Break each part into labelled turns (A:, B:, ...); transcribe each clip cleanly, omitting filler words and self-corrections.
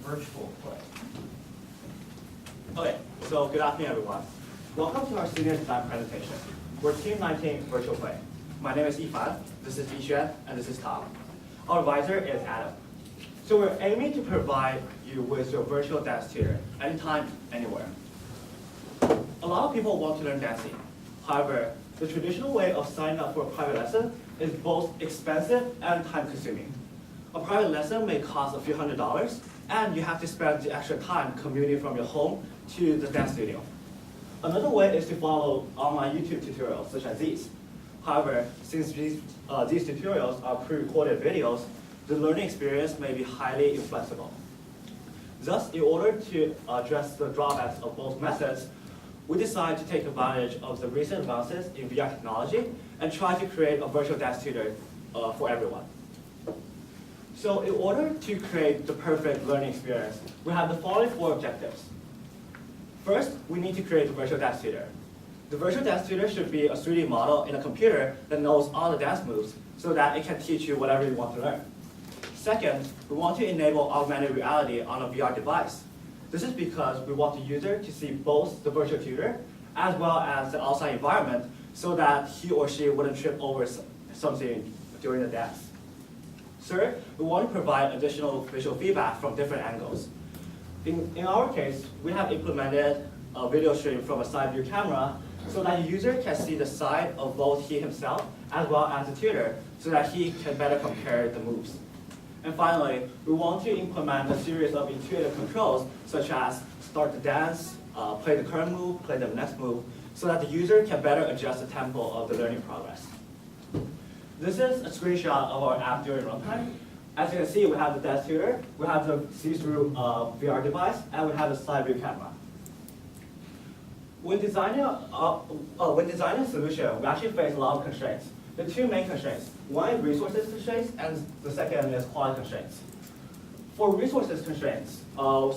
A: virtual play.
B: Okay, so good afternoon, everyone. Welcome to our senior design presentation. We're Team 19 Virtual Play. My name is Yifan, this is Yixuan, and this is Tom. Our advisor is Adam. So we're aiming to provide you with your virtual dance tutor anytime, anywhere. A lot of people want to learn dancing. However, the traditional way of signing up for a private lesson is both expensive and time-consuming. A private lesson may cost a few $100s, and you have to spend the extra time commuting from your home to the dance studio. Another way is to follow online YouTube tutorials such as these. However, since these tutorials are pre-recorded videos, the learning experience may be highly inflexible. Thus, in order to address the drawbacks of both methods, we decided to take advantage of the recent advances in VR technology and try to create a virtual dance tutor for everyone. So in order to create the perfect learning experience, we have the following 4 objectives. First, we need to create a virtual dance tutor. The virtual dance tutor should be a 3D model in a computer that knows all the dance moves so that it can teach you whatever you want to learn. Second, we want to enable augmented reality on a VR device. This is because we want the user to see both the virtual tutor as well as the outside environment so that he or she wouldn't trip over something during the dance. Third, we want to provide additional visual feedback from different angles. In our case, we have implemented a video stream from a side view camera so that the user can see the side of both he himself as well as the tutor so that he can better compare the moves. And finally, we want to implement a series of intuitive controls such as start the dance, play the current move, play the next move, so that the user can better adjust the tempo of the learning progress. This is a screenshot of our app during runtime. As you can see, we have the dance tutor, we have the see-through VR device, and we have the side view camera. When designing a solution, we actually face a lot of constraints. There are 2 main constraints. One is resources constraints, and the second is quality constraints. For resources constraints,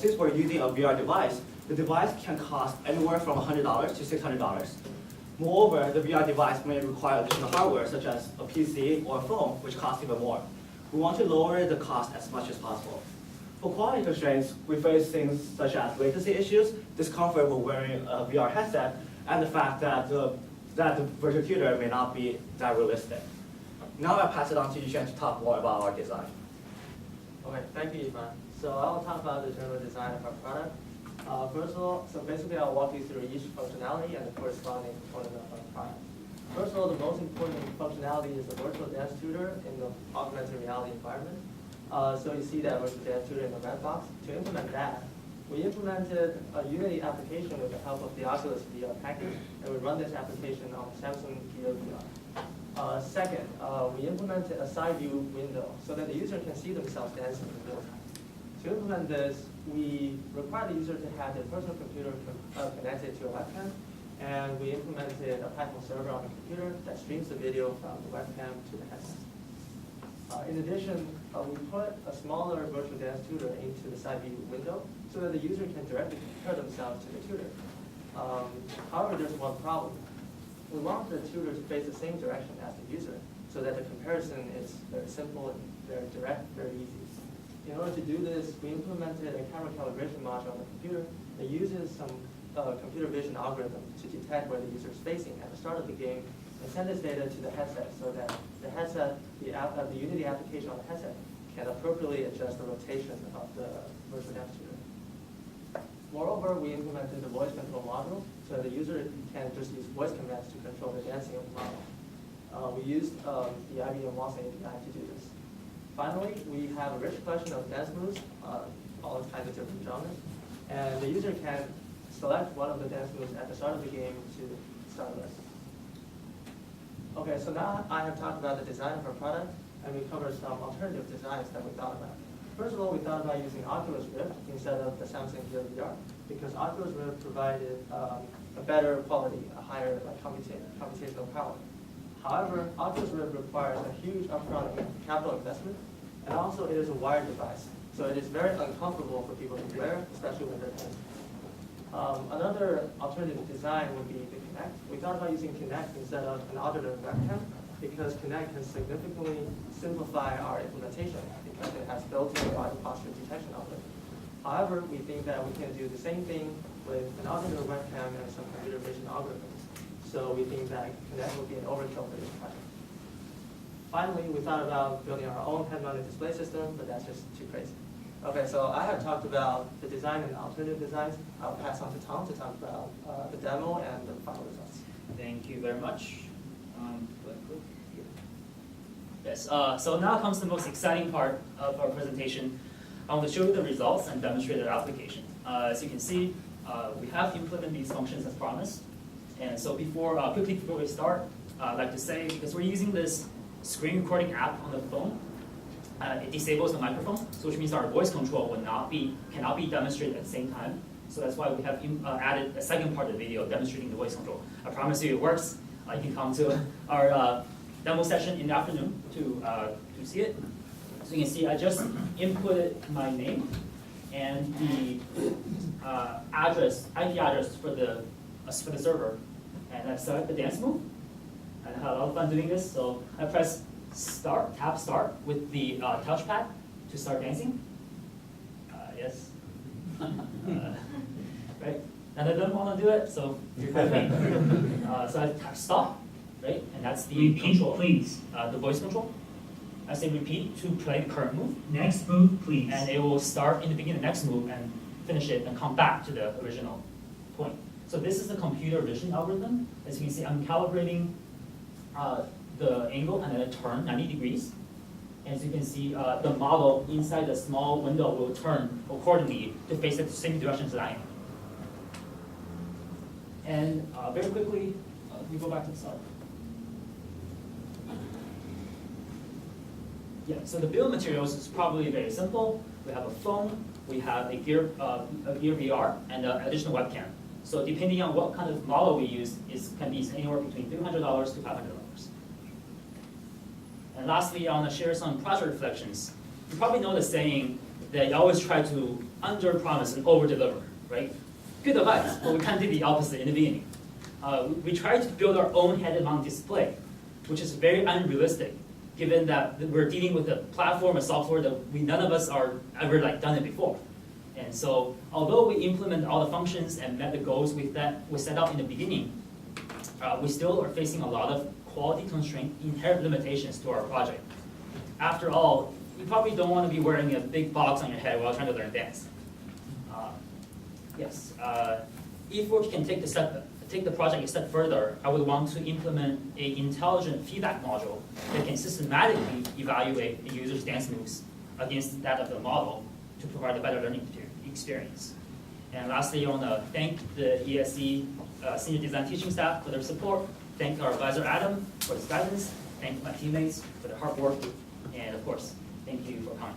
B: since we're using a VR device, the device can cost anywhere from $100 to $600. Moreover, the VR device may require additional hardware, such as a PC or a phone, which costs even more. We want to lower the cost as much as possible. For quality constraints, we face things such as latency issues, discomfort when wearing a VR headset, and the fact that the virtual tutor may not be that realistic. Now I'll pass it on to Yixuan to talk more about our design.
C: Okay, thank you, Yifan. So I will talk about the general design of our product. First of all, so basically I'll walk you through each functionality and the corresponding component of our product. First of all, the most important functionality is the virtual dance tutor in the augmented reality environment. So you see that virtual dance tutor in the red box. To implement that, we implemented a Unity application with the help of the Oculus VR package, and we run this application on Samsung Gear VR. Second, we implemented a side view window so that the user can see themselves dancing in real time. To implement this, we require the user to have their personal computer connected to a webcam, and we implemented a Python server on the computer that streams the video from the webcam to the headset. In addition, we put a smaller virtual dance tutor into the side view window so that the user can directly compare themselves to the tutor. However, there's one problem. We want the tutor to face the same direction as the user so that the comparison is very simple and very direct, very easy. In order to do this, we implemented a camera calibration module on the computer that uses some computer vision algorithm to detect where the user is facing at the start of the game and send this data to the headset so that the headset, the Unity application on the headset can appropriately adjust the rotation of the virtual dance tutor. Moreover, we implemented the voice control module so that the user can just use voice commands to control the dancing of the model. We used the IBM Watson API to do this. Finally, we have a rich collection of dance moves, all kinds of different genres, and the user can select one of the dance moves at the start of the game to start with. Okay, so now I have talked about the design of our product, and we covered some alternative designs that we thought about. First of all, we thought about using Oculus Rift instead of the Samsung Gear VR, because Oculus Rift provided a better quality, a higher computational power. However, Oculus Rift requires a huge upfront capital investment, and also it is a wired device, so it is very uncomfortable for people to wear, especially when they're dancing. Another alternative design would be the Kinect. We thought about using Kinect instead of an auditor webcam because Kinect can significantly simplify our implementation because it has built-in body posture detection algorithm. However, we think that we can do the same thing with an alternative webcam and some computer vision algorithms. So we think that Connect will be an overkill for this project. Finally, we thought about building our own head-mounted display system, but that's just too crazy. Okay, so I have talked about the design and alternative designs. I'll pass on to Tom to talk about the demo and the final results.
A: Thank you very much. Yes, so now comes the most exciting part of our presentation. I want to show you the results and demonstrate their application. As you can see, we have implemented these functions as promised. And so quickly before we start, I'd like to say, because we're using this screen recording app on the phone, it disables the microphone, so which means our voice control cannot be demonstrated at the same time. So that's why we have added a second part of the video demonstrating the voice control. I promise you it works. You can come to our demo session in the afternoon to see it. So you can see I just inputted my name and the IP address for the server, and I select the dance move. And I had a lot of fun doing this. So I press tap start with the touchpad to start dancing. Yes. Right? And I don't want to do it, so you're with me. So I tap stop, right? And that's the
D: Repeat,
A: control,
D: please.
A: the voice control. I say repeat to play the current move,
D: Next move, please.
A: and it will start in the beginning of the next move and finish it and come back to the original point. So this is the computer vision algorithm. As you can see, I'm calibrating the angle and then a turn 90 degrees. As you can see, the model inside the small window will turn accordingly to face the same directions that I am. And very quickly, we go back to the start. Yeah, so the bill of materials is probably very simple. We have a phone, we have a Gear VR, and an additional webcam. So depending on what kind of model we use, it can be anywhere between $300 to $500. And lastly, I want to share some project reflections. You probably know the saying that you always try to under-promise and over-deliver, right? Good advice, but we kind of did the opposite in the beginning. We tried to build our own head-mounted display, which is very unrealistic, given that we're dealing with a platform, a software that none of us are ever done it before. And so, although we implement all the functions and met the goals we set out in the beginning, we still are facing a lot of quality constraint, inherent limitations to our project. After all, you probably don't want to be wearing a big box on your head while trying to learn dance. Yes, if we can take the project a step further, I would want to implement an intelligent feedback module that can systematically evaluate the user's dance moves against that of the model to provide a better learning experience. And lastly, I want to thank the ESE senior design teaching staff for their support, thank our advisor Adam for his guidance, thank my teammates for their hard work, and of course, thank you for coming.